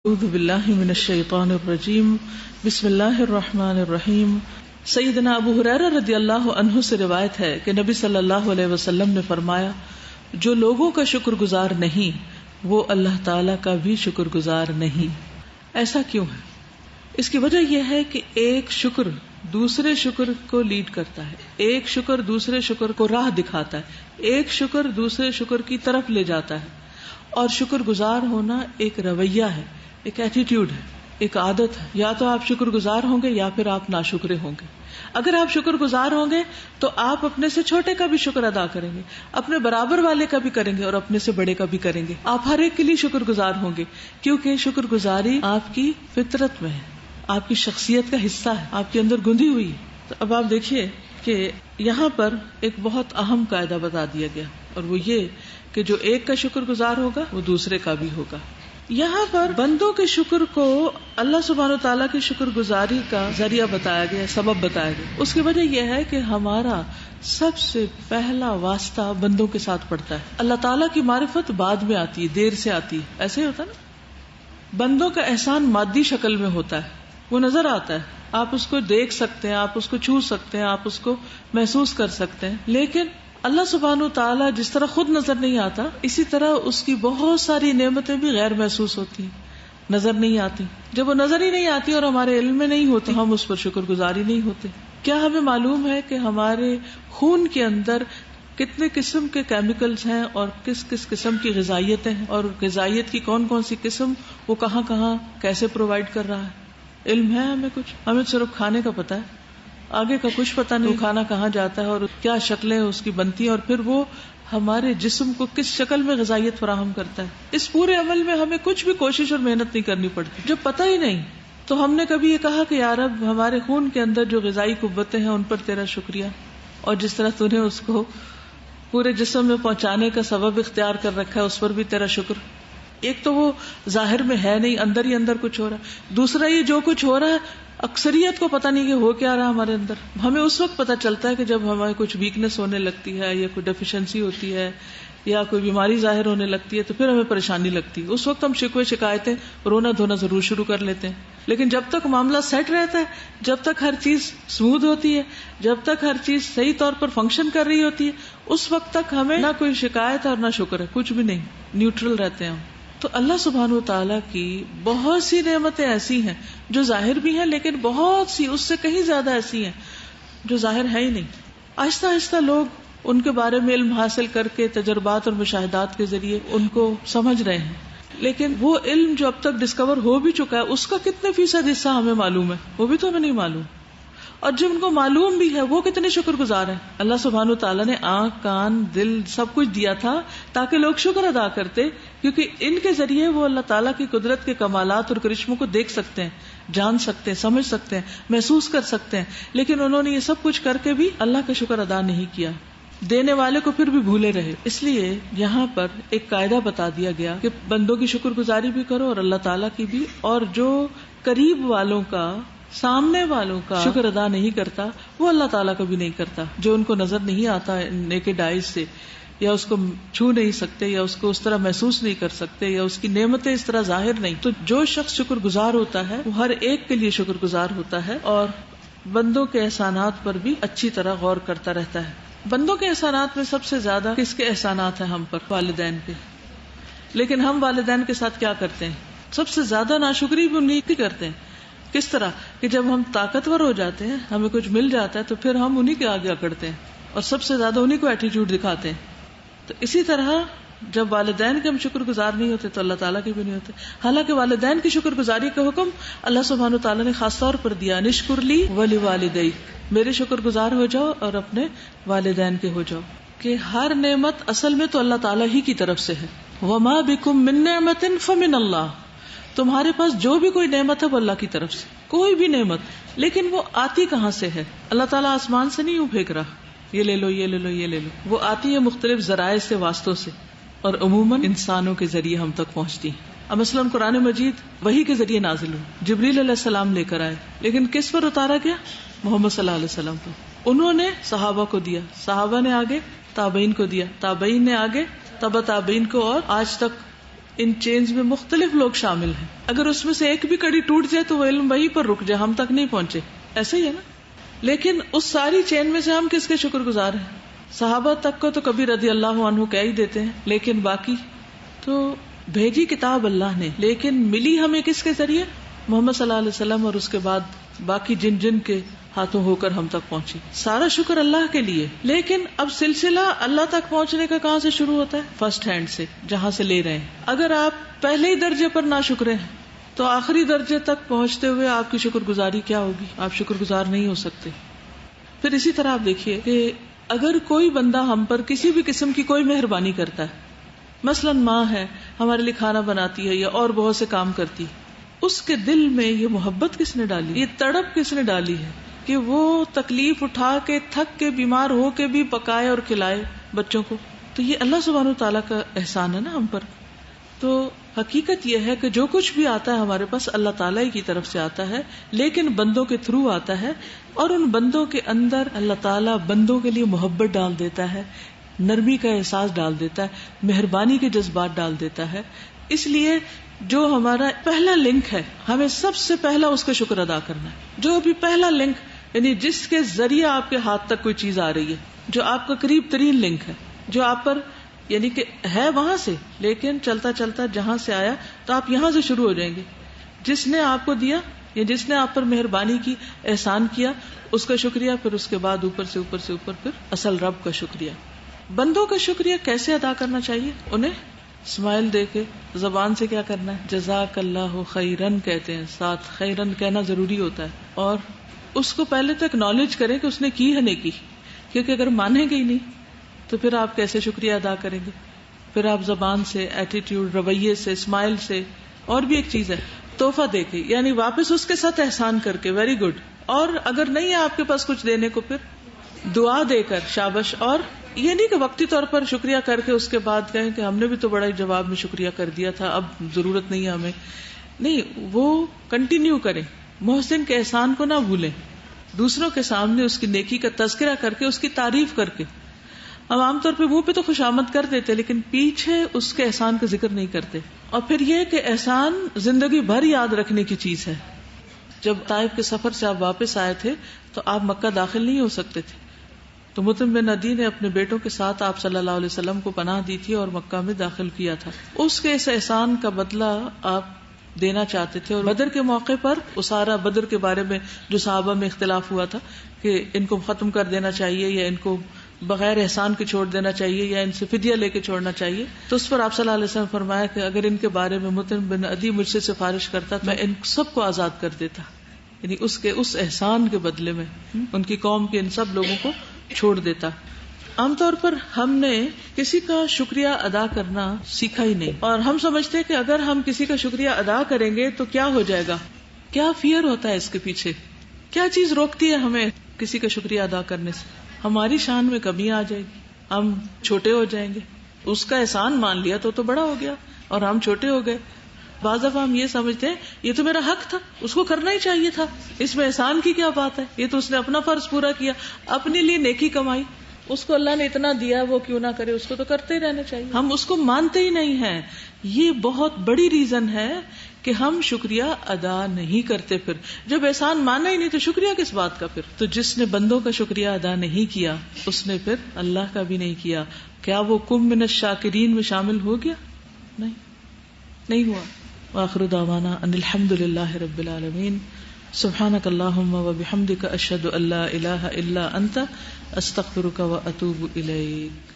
اعوذ باللہ من الشیطان الرجیم بسم اللہ الرحمن الرحیم۔ سیدنا ابو ہریرہ رضی اللہ عنہ سے روایت ہے کہ نبی صلی اللہ علیہ وسلم نے فرمایا، جو لوگوں کا شکر گزار نہیں وہ اللہ تعالیٰ کا بھی شکر گزار نہیں۔ ایسا کیوں ہے؟ اس کی وجہ یہ ہے کہ ایک شکر دوسرے شکر کو لیڈ کرتا ہے، ایک شکر دوسرے شکر کو راہ دکھاتا ہے، ایک شکر دوسرے شکر کی طرف لے جاتا ہے۔ اور شکر گزار ہونا ایک رویہ ہے، ایک ایٹیٹیوڈ ہے، ایک عادت ہے۔ یا تو آپ شکر گزار ہوں گے یا پھر آپ ناشکرے ہوں گے۔ اگر آپ شکر گزار ہوں گے تو آپ اپنے سے چھوٹے کا بھی شکر ادا کریں گے، اپنے برابر والے کا بھی کریں گے اور اپنے سے بڑے کا بھی کریں گے۔ آپ ہر ایک کے لیے شکر گزار ہوں گے، کیونکہ شکر گزاری آپ کی فطرت میں ہے، آپ کی شخصیت کا حصہ ہے، آپ کے اندر گندھی ہوئی ہے۔ تو اب آپ دیکھیے کہ یہاں پر ایک بہت اہم قاعدہ بتا دیا گیا، اور وہ یہ کہ جو ایک کا شکر گزار ہوگا وہ دوسرے کا بھی ہوگا۔ یہاں پر بندوں کے شکر کو اللہ سبحانہ و تعالیٰ کی شکر گزاری کا ذریعہ بتایا گیا، سبب بتایا گیا۔ اس کی وجہ یہ ہے کہ ہمارا سب سے پہلا واسطہ بندوں کے ساتھ پڑتا ہے۔ اللہ تعالیٰ کی معرفت بعد میں آتی ہے، دیر سے آتی ہے، ایسے ہی ہوتا ہے نا۔ بندوں کا احسان مادی شکل میں ہوتا ہے، وہ نظر آتا ہے، آپ اس کو دیکھ سکتے ہیں، آپ اس کو چھو سکتے ہیں، آپ اس کو محسوس کر سکتے ہیں۔ لیکن اللہ سبحانہ و تعالیٰ جس طرح خود نظر نہیں آتا، اسی طرح اس کی بہت ساری نعمتیں بھی غیر محسوس ہوتی ہیں، نظر نہیں آتی۔ جب وہ نظر ہی نہیں آتی اور ہمارے علم میں نہیں ہوتی، ہم اس پر شکر گزار ہی نہیں ہوتے۔ کیا ہمیں معلوم ہے کہ ہمارے خون کے اندر کتنے قسم کے کیمیکلز ہیں اور کس کس قسم کی غذائیتیں ہیں، اور غذائیت کی کون کون سی قسم وہ کہاں کہاں کیسے پرووائڈ کر رہا ہے؟ علم ہے ہمیں کچھ؟ ہمیں صرف کھانے کا پتہ ہے، آگے کا کچھ پتہ نہیں، کھانا کہاں جاتا ہے اور کیا شکلیں اس کی بنتی ہیں، اور پھر وہ ہمارے جسم کو کس شکل میں غذائیت فراہم کرتا ہے۔ اس پورے عمل میں ہمیں کچھ بھی کوشش اور محنت نہیں کرنی پڑتی۔ جب پتہ ہی نہیں تو ہم نے کبھی یہ کہا کہ یا رب ہمارے خون کے اندر جو غذائی قوتیں ہیں ان پر تیرا شکریہ، اور جس طرح تو نے اس کو پورے جسم میں پہنچانے کا سبب اختیار کر رکھا ہے اس پر بھی تیرا شکر۔ ایک تو وہ ظاہر میں ہے نہیں، اندر ہی اندر کچھ ہو رہا ہے۔ دوسرا یہ جو کچھ ہو رہا ہے اکثریت کو پتہ نہیں کہ ہو کیا رہا ہمارے اندر۔ ہمیں اس وقت پتہ چلتا ہے کہ جب ہمیں کچھ ویکنس ہونے لگتی ہے یا کوئی ڈیفیشنسی ہوتی ہے یا کوئی بیماری ظاہر ہونے لگتی ہے تو پھر ہمیں پریشانی لگتی ہے۔ اس وقت ہم شکوے شکایتیں رونا دھونا ضرور شروع کر لیتے ہیں، لیکن جب تک معاملہ سیٹ رہتا ہے، جب تک ہر چیز اسموتھ ہوتی ہے، جب تک ہر چیز صحیح طور پر فنکشن کر رہی ہوتی ہے، اس وقت تک ہمیں نہ کوئی شکایت اور نہ شکر ہے، کچھ بھی نہیں، نیوٹرل رہتے ہیں ہم۔ تو اللہ سبحانہ و تعالیٰ کی بہت سی نعمتیں ایسی ہیں جو ظاہر بھی ہیں، لیکن بہت سی اس سے کہیں زیادہ ایسی ہیں جو ظاہر ہے ہی نہیں۔ آہستہ آہستہ لوگ ان کے بارے میں علم حاصل کر کے تجربات اور مشاہدات کے ذریعے ان کو سمجھ رہے ہیں، لیکن وہ علم جو اب تک ڈسکور ہو بھی چکا ہے اس کا کتنے فیصد حصہ ہمیں معلوم ہے وہ بھی تو ہمیں نہیں معلوم، اور جن کو معلوم بھی ہے وہ کتنے شکر گزار ہیں۔ اللہ سبحانہ وتعالیٰ نے آنکھ، کان، دل سب کچھ دیا تھا تاکہ لوگ شکر ادا کرتے، کیونکہ ان کے ذریعے وہ اللہ تعالیٰ کی قدرت کے کمالات اور کرشموں کو دیکھ سکتے ہیں، جان سکتے ہیں، سمجھ سکتے ہیں، محسوس کر سکتے ہیں۔ لیکن انہوں نے یہ سب کچھ کر کے بھی اللہ کا شکر ادا نہیں کیا، دینے والے کو پھر بھی بھولے رہے۔ اس لیے یہاں پر ایک قاعدہ بتا دیا گیا کہ بندوں کی شکر گزاری بھی کرو اور اللہ تعالیٰ کی بھی، اور جو قریب والوں کا، سامنے والوں کا شکر ادا نہیں کرتا وہ اللہ تعالیٰ کا بھی نہیں کرتا۔ جو ان کو نظر نہیں آتا نیکڈ آئیز سے، یا اس کو چھو نہیں سکتے، یا اس کو اس طرح محسوس نہیں کر سکتے، یا اس کی نعمتیں اس طرح ظاہر نہیں، تو جو شخص شکر گزار ہوتا ہے وہ ہر ایک کے لیے شکر گزار ہوتا ہے اور بندوں کے احسانات پر بھی اچھی طرح غور کرتا رہتا ہے۔ بندوں کے احسانات میں سب سے زیادہ کس کے احسانات ہیں ہم پر؟ والدین کے۔ لیکن ہم والدین کے ساتھ کیا کرتے ہیں؟ سب سے زیادہ ناشکری بھی انہیں کی کرتے ہیں۔ کس طرح کہ جب ہم طاقتور ہو جاتے ہیں، ہمیں کچھ مل جاتا ہے، تو پھر ہم انہیں کے آگے اکڑتے ہیں اور سب سے زیادہ انہیں کو ایٹیٹیوڈ دکھاتے ہیں۔ تو اسی طرح جب والدین کے ہم شکر گزار نہیں ہوتے تو اللہ تعالیٰ کے بھی نہیں ہوتے۔ حالانکہ والدین کی شکر گزاری کا حکم اللہ سبحانہ و تعالیٰ نے خاص طور پر دیا، نشکر لی ولوالدیک، میرے شکر گزار ہو جاؤ اور اپنے والدین کے ہو جاؤ، کہ ہر نعمت اصل میں تو اللہ تعالیٰ ہی کی طرف سے ہے۔ وما بکم من نعمت فمن اللہ، تمہارے پاس جو بھی کوئی نعمت ہے وہ اللہ کی طرف سے، کوئی بھی نعمت، لیکن وہ آتی کہاں سے ہے؟ اللہ تعالیٰ آسمان سے نہیں پھینک رہا، یہ لے لو یہ لے لو یہ لے لو، وہ آتی ہے مختلف ذرائع سے، واسطوں سے، اور عموماً انسانوں کے ذریعے ہم تک پہنچتی ہیں۔ اب مثلاً قرآن مجید وحی کے ذریعے نازل ہو، جبریل علیہ السلام لے کر آئے، لیکن کس پر اتارا گیا؟ محمد صلی اللہ علیہ وسلم پر۔ انہوں نے صحابہ کو دیا، صحابہ نے آگے تابعین کو دیا، تابعین نے آگے تبع تابعین کو، اور آج تک ان چینز میں مختلف لوگ شامل ہیں. اگر اس میں سے ایک بھی کڑی ٹوٹ جائے تو وہ علم وہیں پر رک جائے, ہم تک نہیں پہنچے. ایسا ہی ہے نا. لیکن اس ساری چین میں سے ہم کس کے شکر گزار ہیں؟ صحابہ تک کو تو کبھی رضی اللہ عنہ کہہ ہی دیتے ہیں, لیکن باقی تو بھیجی کتاب اللہ نے, لیکن ملی ہمیں کس کے ذریعے؟ محمد صلی اللہ علیہ وسلم, اور اس کے بعد باقی جن جن کے ہاتھوں ہو کر ہم تک پہنچی. سارا شکر اللہ کے لیے. لیکن اب سلسلہ اللہ تک پہنچنے کا کہاں سے شروع ہوتا ہے؟ فرسٹ ہینڈ سے, جہاں سے لے رہے ہیں. اگر آپ پہلے ہی درجے پر ناشکرے ہیں تو آخری درجے تک پہنچتے ہوئے آپ کی شکر گزاری کیا ہوگی؟ آپ شکر گزار نہیں ہو سکتے. پھر اسی طرح آپ دیکھیے کہ اگر کوئی بندہ ہم پر کسی بھی قسم کی کوئی مہربانی کرتا ہے, مثلا ماں ہے ہمارے لیے کھانا بناتی ہے یا اور بہت سے کام کرتی ہے, اس کے دل میں یہ محبت کس نے ڈالی, یہ تڑپ کس نے ڈالی ہے کہ وہ تکلیف اٹھا کے تھک کے بیمار ہو کے بھی پکائے اور کھلائے بچوں کو؟ تو یہ اللہ سبحانہ وتعالیٰ کا احسان ہے نا ہم پر. تو حقیقت یہ ہے کہ جو کچھ بھی آتا ہے ہمارے پاس اللہ تعالیٰ ہی کی طرف سے آتا ہے, لیکن بندوں کے تھرو آتا ہے, اور ان بندوں کے اندر اللہ تعالیٰ بندوں کے لیے محبت ڈال دیتا ہے, نرمی کا احساس ڈال دیتا ہے, مہربانی کے جذبات ڈال دیتا ہے. اس لیے جو ہمارا پہلا لنک ہے ہمیں سب سے پہلا اس کا شکر ادا کرنا ہے. جو بھی پہلا لنک, یعنی جس کے ذریعے آپ کے ہاتھ تک کوئی چیز آ رہی ہے, جو آپ کا قریب ترین لنک ہے, جو آپ پر یعنی کہ ہے وہاں سے, لیکن چلتا چلتا جہاں سے آیا تو آپ یہاں سے شروع ہو جائیں گے. جس نے آپ کو دیا یا جس نے آپ پر مہربانی کی, احسان کیا, اس کا شکریہ, پھر اس کے بعد اوپر سے پھر اصل رب کا شکریہ. بندوں کا شکریہ کیسے ادا کرنا چاہیے؟ انہیں اسمائل دے کے, زبان سے کیا کرنا ہے؟ جزاک اللہ خیرن کہتے ہیں, ساتھ خیرن کہنا ضروری ہوتا ہے, اور اس کو پہلے تو اکنالج کریں کہ اس نے کی ہے نیکی, کیونکہ اگر مانیں گے ہی نہیں تو پھر آپ کیسے شکریہ ادا کریں گے؟ پھر آپ زبان سے, ایٹیٹیوڈ, رویے سے, اسمائل سے, اور بھی ایک چیز ہے تحفہ دے کے, یعنی واپس اس کے ساتھ احسان کر کے, ویری گڈ. اور اگر نہیں ہے آپ کے پاس کچھ دینے کو, پھر دعا دے کر شابش. اور یہ نہیں کہ وقتی طور پر شکریہ کر کے اس کے بعد کہیں کہ ہم نے بھی تو بڑا ہی جواب میں شکریہ کر دیا تھا, اب ضرورت نہیں ہے ہمیں. نہیں, وہ کنٹینیو کریں. محسن کے احسان کو نہ بھولیں, دوسروں کے سامنے اس کی نیکی کا تذکرہ کر کے, اس کی تعریف کر کے. ہم عام طور پہ منہ پہ تو خوش آمد کر دیتے, لیکن پیچھے اس کے احسان کا ذکر نہیں کرتے. اور پھر یہ کہ احسان زندگی بھر یاد رکھنے کی چیز ہے. جب طائف کے سفر سے آپ واپس آئے تھے تو آپ مکہ داخل نہیں ہو سکتے تھے, تو مطعم بن عدی نے اپنے بیٹوں کے ساتھ آپ صلی اللہ علیہ وسلم کو پناہ دی تھی اور مکہ میں داخل کیا تھا. اس کے اس احسان کا بدلہ آپ دینا چاہتے تھے. اور بدر کے موقع پر اسارا بدر کے بارے میں جو صحابہ میں اختلاف ہوا تھا کہ ان کو ختم کر دینا چاہیے یا ان کو بغیر احسان کے چھوڑ دینا چاہیے یا ان سے فدیہ لے کے چھوڑنا چاہیے, تو اس پر آپ صلی اللہ علیہ وسلم فرمایا کہ اگر ان کے بارے میں مطعم بن عدی مجھ سے سفارش کرتا تو میں ان سب کو آزاد کر دیتا, یعنی اس کے اس احسان کے بدلے میں ان کی قوم کے ان سب لوگوں کو چھوڑ دیتا. عام طور پر ہم نے کسی کا شکریہ ادا کرنا سیکھا ہی نہیں, اور ہم سمجھتے کہ اگر ہم کسی کا شکریہ ادا کریں گے تو کیا ہو جائے گا. کیا فیئر ہوتا ہے اس کے پیچھے, کیا چیز روکتی ہے ہمیں کسی کا شکریہ ادا کرنے سے؟ ہماری شان میں کمی آ جائے گی, ہم چھوٹے ہو جائیں گے. اس کا احسان مان لیا تو بڑا ہو گیا اور ہم چھوٹے ہو گئے. بعض دفعہ ہم یہ سمجھتے ہیں یہ تو میرا حق تھا, اس کو کرنا ہی چاہیے تھا, اس میں احسان کی کیا بات ہے, یہ تو اس نے اپنا فرض پورا کیا, اپنے لیے نیکی کمائی, اس کو اللہ نے اتنا دیا وہ کیوں نہ کرے, اس کو تو کرتے ہی رہنا چاہیے. ہم اس کو مانتے ہی نہیں ہیں. یہ بہت بڑی ریزن ہے کہ ہم شکریہ ادا نہیں کرتے. پھر جب احسان مانا ہی نہیں تو شکریہ کس بات کا؟ پھر تو جس نے بندوں کا شکریہ ادا نہیں کیا اس نے پھر اللہ کا بھی نہیں کیا. کیا وہ کم من الشاکرین میں شامل ہو گیا؟ نہیں ہوا. وآخر دعوانا ان الحمد للہ رب العالمین. سبحانک اللہم وبحمدک اشہد ان لا الہ الا انت استغفرک واتوب الیک.